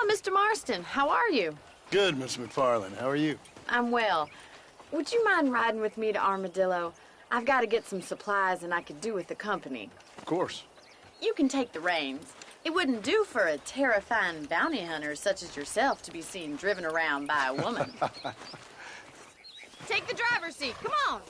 Mr. Marston. How are you? Good, Miss McFarland. How are you? I'm well. Would you mind riding with me to Armadillo? I've got to get some supplies and I could do with the company. Of course. You can take the reins. It wouldn't do for a terrifying bounty hunter such as yourself to be seen driven around by a woman. Take the driver's seat. Come on.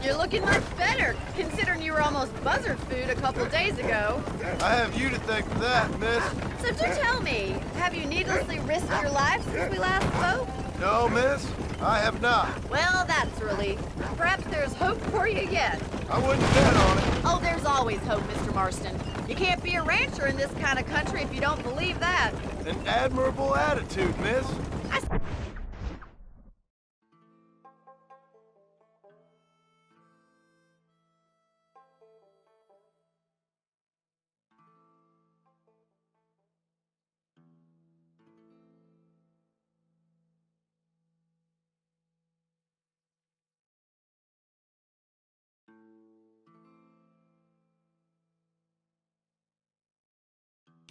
You're looking much better, considering you were almost buzzard food a couple days ago. I have you to thank for that, miss. So do tell me, have you needlessly risked your life since we last spoke? No, miss, I have not. Well, that's a relief. Perhaps there's hope for you yet. I wouldn't bet on it. Oh, there's always hope, Mr. Marston. You can't be a rancher in this kind of country if you don't believe that. An admirable attitude, miss.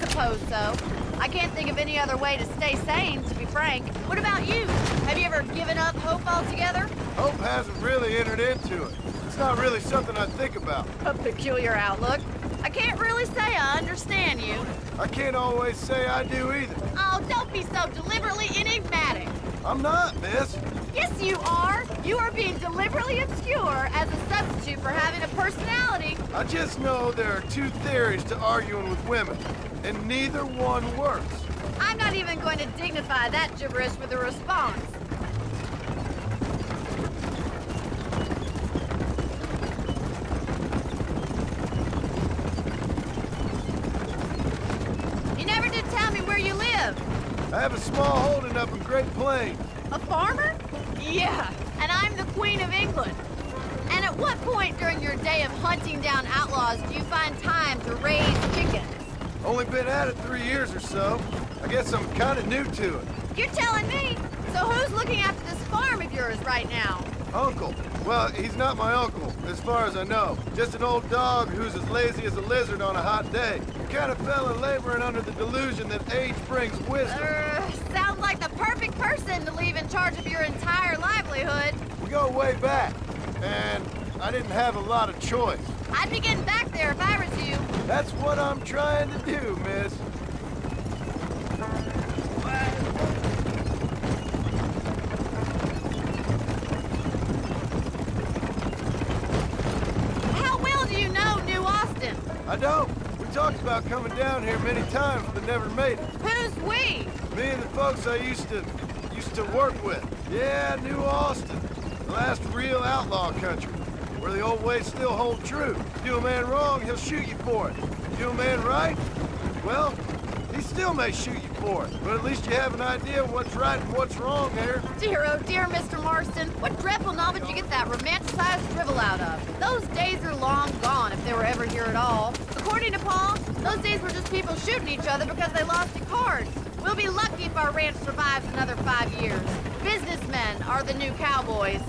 Suppose so. I can't think of any other way to stay sane, to be frank. What about you? Have you ever given up hope altogether? Hope hasn't really entered into it. It's not really something I think about. A peculiar outlook. I can't really say I understand you. I can't always say I do either. Oh, don't be so deliberately enigmatic. I'm not, miss. Yes, you are. You are being deliberately obscure as a substitute for having a personality. I just know there are two theories to arguing with women, and neither one works. I'm not even going to dignify that gibberish with a response. You never did tell me where you live. I have a small holding up in Great Plains. A farmer? Yeah, and I'm the Queen of England. And at what point during your day of hunting down outlaws do you find time to raise chickens? Only been at it 3 years or so. I guess I'm kind of new to it. You're telling me? So who's looking after this farm of yours right now? Uncle. Well, he's not my uncle, as far as I know. Just an old dog who's as lazy as a lizard on a hot day. The kind of fella laboring under the delusion that age brings wisdom. Sounds like the perfect person to leave in charge of your entire livelihood. We go way back, and I didn't have a lot of choice. I'd be getting back there if I was you. That's what I'm trying to do, miss. How well do you know New Austin? I don't. We talked about coming down here many times, but never made it. Who's we? Me and the folks I used to work with. Yeah, New Austin. The last real outlaw country, where the old ways still hold true. Do a man wrong, he'll shoot you for it. Do a man right, well, he still may shoot you for it. But at least you have an idea of what's right and what's wrong there. Dear, oh dear, Mr. Marston. What dreadful novel did you get that romanticized drivel out of? Those days are long gone, if they were ever here at all. According to Paul, those days were just people shooting each other because they lost at cards. We'll be lucky if our ranch survives another 5 years. Businessmen are the new cowboys.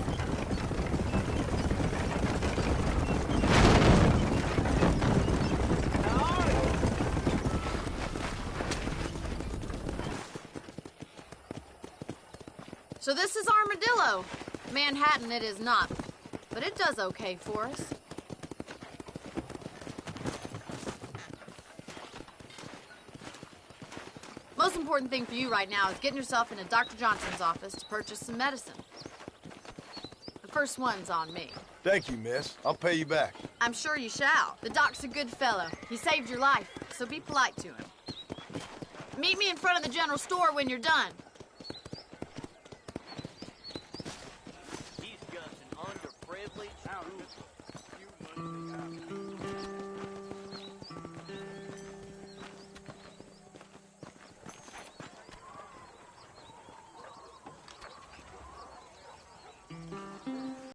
So this is Armadillo. Manhattan it is not, but it does okay for us. Most important thing for you right now is getting yourself into Dr. Johnson's office to purchase some medicine. The first one's on me. Thank you, miss. I'll pay you back. I'm sure you shall. The doc's a good fellow. He saved your life, so be polite to him. Meet me in front of the general store when you're done.